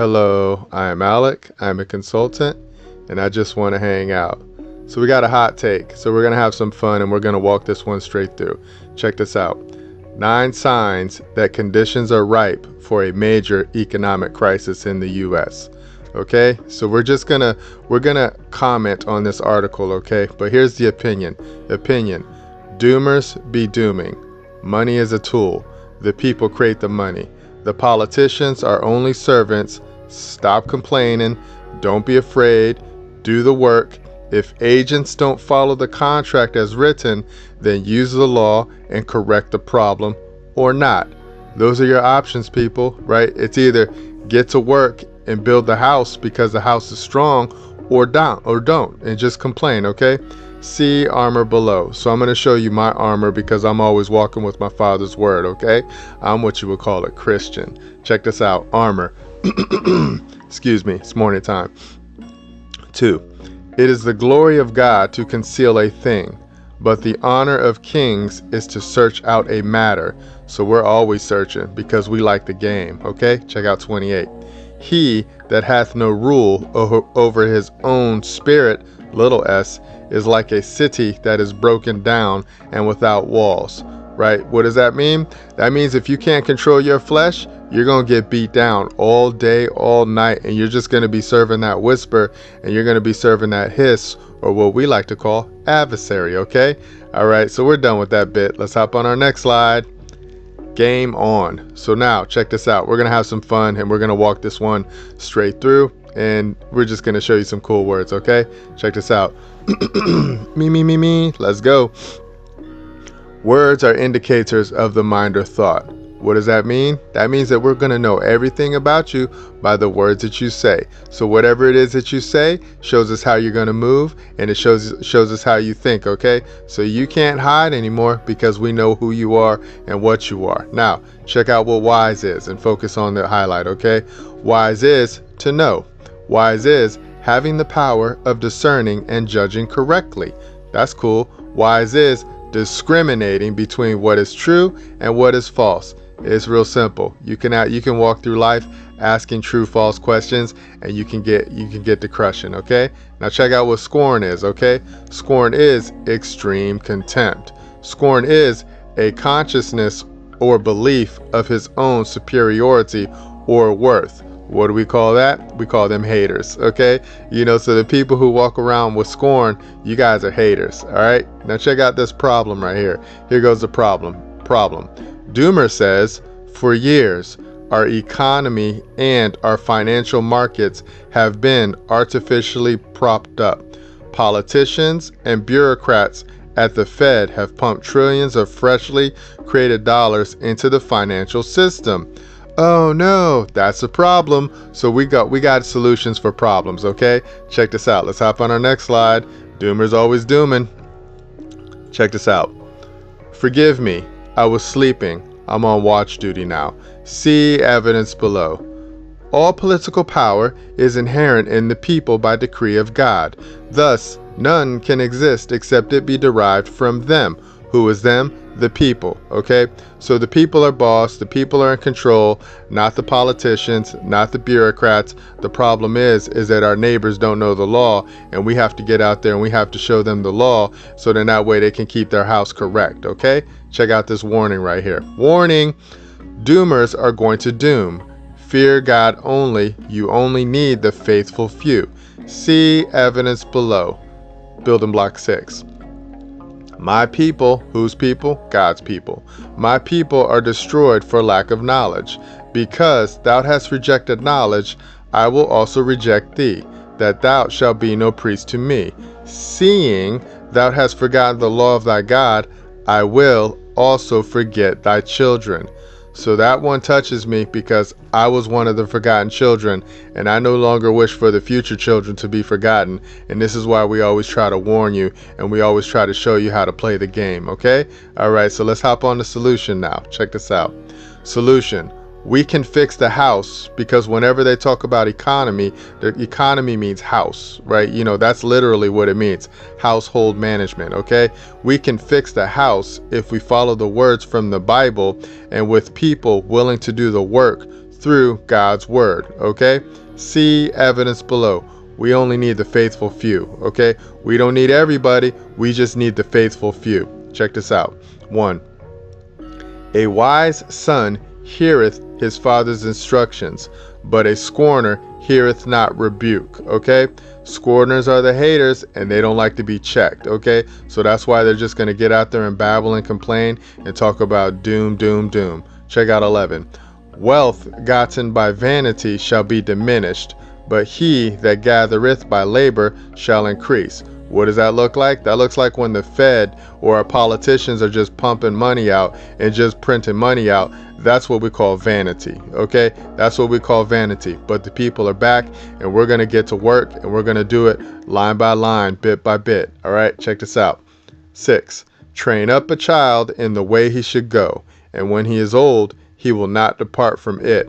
Hello, I am Alec. I'm a consultant and I just want to hang out. So we got a hot take. So we're going to have some fun and we're going to walk this one straight through. Check this out. 9 signs that conditions are ripe for a major economic crisis in the US. Okay? So we're going to comment on this article, okay? But here's the opinion. Doomers be dooming. Money is a tool. The people create the money. The politicians are only servants. Stop complaining. Don't be afraid. Do the work. If agents don't follow the contract as written, then use the law and correct the problem or not. Those are your options, people, right? It's either get to work and build the house because the house is strong, or don't and just complain, okay? See armor below. So I'm going to show you my armor because I'm always walking with my Father's word, okay? I'm what you would call a Christian. Check this out. Armor. Excuse me. It's morning time. 2. It is the glory of God to conceal a thing, but the honor of kings is to search out a matter. So we're always searching because we like the game, okay? Check out 28. He that hath no rule over his own spirit, little s, is like a city that is broken down and without walls, right? What does that mean? That means if you can't control your flesh, you're going to get beat down all day, all night, and you're just going to be serving that whisper, and you're going to be serving that hiss, or what we like to call adversary, okay? All right, so we're done with that bit. Let's hop on our next slide. Game on. So now, check this out. We're going to have some fun, and we're going to walk this one straight through, and we're just going to show you some cool words, okay? Check this out. Me. Let's go. Words are indicators of the mind or thought. What does that mean? That means that we're going to know everything about you by the words that you say. So whatever it is that you say shows us how you're going to move, and it shows us how you think, okay? So you can't hide anymore because we know who you are and what you are. Now, check out what wise is and focus on the highlight, okay? Wise is to know. Wise is having the power of discerning and judging correctly. That's cool. Wise is discriminating between what is true and what is false. It's real simple. You can walk through life asking true false questions, and you can get to crushing, okay? Now check out what scorn is, okay? Scorn is extreme contempt. Scorn is a consciousness or belief of his own superiority or worth. What do we call that? We call them haters, okay? So the people who walk around with scorn, you guys are haters, all right? Now check out this problem right here. Here goes the problem. Doomer says, for years, our economy and our financial markets have been artificially propped up. Politicians and bureaucrats at the Fed have pumped trillions of freshly created dollars into the financial system. Oh no, that's a problem. So we got solutions for problems, okay? Check this out. Let's hop on our next slide. Doomer's always dooming. Check this out. Forgive me, I was sleeping. I'm on watch duty now. See evidence below. All political power is inherent in the people by decree of God. Thus, none can exist except it be derived from them. Who is them? The people, okay? So the people are boss, the people are in control, not the politicians, not the bureaucrats. The problem is that our neighbors don't know the law, and we have to get out there and we have to show them the law so then that way they can keep their house correct, okay? Check out this warning right here. Warning, doomers are going to doom. Fear God only. You only need the faithful few. See evidence below. Building block 6. My people, whose people? God's people. My people are destroyed for lack of knowledge. Because thou hast rejected knowledge, I will also reject thee, that thou shalt be no priest to me. Seeing thou hast forgotten the law of thy God, I will also forget thy children. So that one touches me because I was one of the forgotten children, and I no longer wish for the future children to be forgotten. And this is why we always try to warn you, and we always try to show you how to play the game, okay? All right, so let's hop on the solution now. Check this out. Solution. We can fix the house, because whenever they talk about economy, the economy means house, right? That's literally what it means. Household management, okay? We can fix the house if we follow the words from the Bible and with people willing to do the work through God's word. Okay, see evidence below. We only need the faithful few. Okay, we don't need everybody, we just need the faithful few. Check this out. 1. A wise son heareth his father's instructions, but a scorner heareth not rebuke. Okay, scorners are the haters, and they don't like to be checked. Okay, so that's why they're just going to get out there and babble and complain and talk about doom, doom, doom. Check out 11. Wealth gotten by vanity shall be diminished, but he that gathereth by labor shall increase. What does that look like? That looks like when the Fed or our politicians are just pumping money out and just printing money out. That's what we call vanity. Okay, that's what we call vanity. But the people are back, and we're going to get to work, and we're going to do it line by line, bit by bit. All right, check this out. 6. Train up a child in the way he should go, and when he is old, he will not depart from it.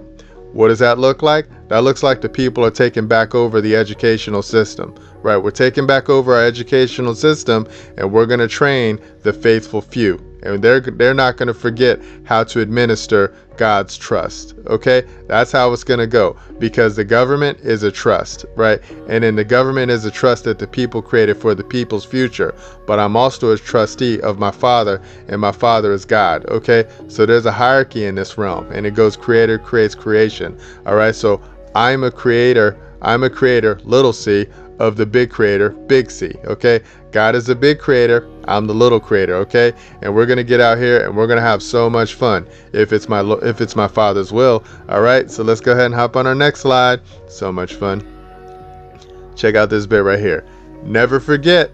What does that look like? That looks like the people are taking back over the educational system, right? We're taking back over our educational system, and we're going to train the faithful few. And they're not going to forget how to administer God's trust. Okay, that's how it's going to go, because the government is a trust, right? And then the government is a trust that the people created for the people's future. But I'm also a trustee of my Father, and my Father is God. Okay, so there's a hierarchy in this realm, and it goes creator creates creation. All right, so I'm a creator, little c, of the big creator, big C. Okay, God is the big creator, I'm the little creator. Okay, and we're gonna get out here and we're gonna have so much fun if it's my Father's will. All right, so let's go ahead and hop on our next slide. So much fun. Check out this bit right here. Never forget,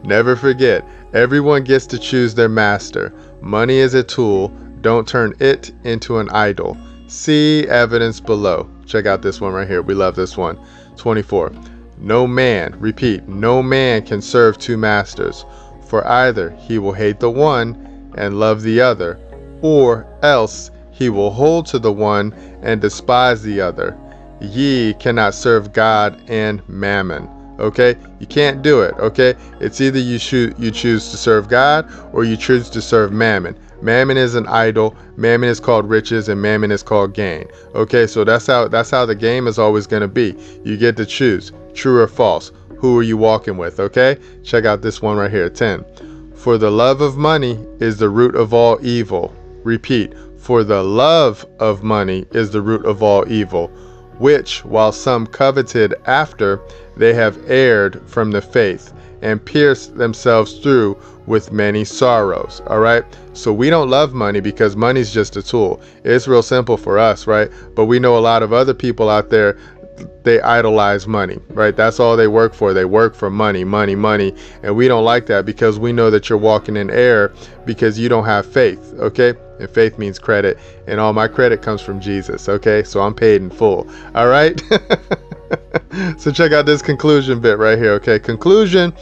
never forget, everyone gets to choose their master. Money is a tool, don't turn it into an idol. See evidence below. Check out this one right here. We love this one. 24. No man, repeat, no man can serve two masters, for either he will hate the one and love the other, or else he will hold to the one and despise the other. Ye cannot serve God and mammon. Okay, you can't do it. Okay, it's either you choose to serve God or you choose to serve mammon. Mammon is an idol, mammon is called riches, and mammon is called gain. Okay, so that's how the game is always going to be. You get to choose, true or false. Who are you walking with? Okay, check out this one right here. 10. For the love of money is the root of all evil. Repeat, for the love of money is the root of all evil, which while some coveted after, they have erred from the faith and pierced themselves through with many sorrows. All right, so we don't love money because money's just a tool. It's real simple for us, right? But we know a lot of other people out there, they idolize money, right? That's all they work for. They work for money, money, money. And we don't like that, because we know that you're walking in error because you don't have faith. Okay, and faith means credit, and all my credit comes from Jesus. Okay, so I'm paid in full. All right. So check out this conclusion bit right here. Okay, conclusion.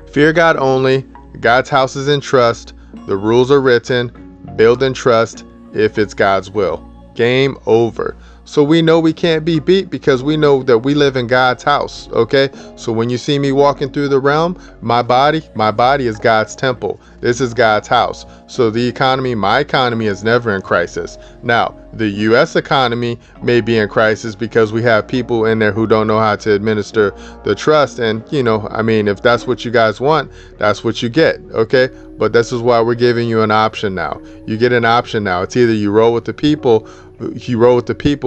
Fear God only. God's house is in trust. The rules are written. Build in trust if it's God's will. Game over. So we know we can't be beat because we know that we live in God's house. Okay, so when you see me walking through the realm, my body is God's temple. This is God's house. So the economy, my economy, is never in crisis. Now, the U.S. economy may be in crisis because we have people in there who don't know how to administer the trust. And, you know, I mean, if that's what you guys want, that's what you get. Okay, but this is why we're giving you an option now. You get an option now. It's either you roll with the people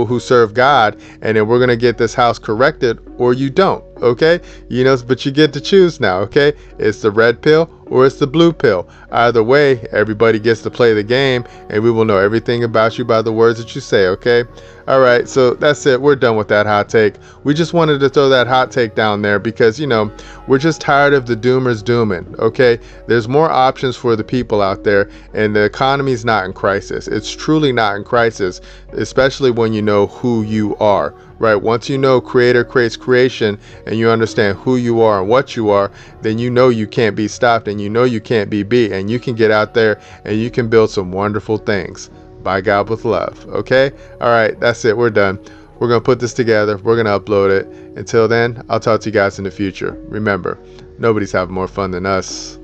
who serve God, and then we're going to get this house corrected, or you don't. Okay, you know, but you get to choose now. Okay, it's the red pill or it's the blue pill. Either way, everybody gets to play the game, and we will know everything about you by the words that you say. Okay, all right, so that's it. We're done with that hot take. We just wanted to throw that hot take down there because, you know, we're just tired of the doomers dooming. Okay, there's more options for the people out there, and the economy's not in crisis. It's truly not in crisis, especially when you know who you are. Right, once you know creator creates creation, and you understand who you are and what you are, then you know you can't be stopped, and you know you can't be beat, and you can get out there and you can build some wonderful things. By God with love. Okay, all right, that's it. We're done. We're gonna put this together. We're gonna upload it. Until then, I'll talk to you guys in the future. Remember, nobody's having more fun than us.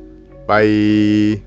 Bye.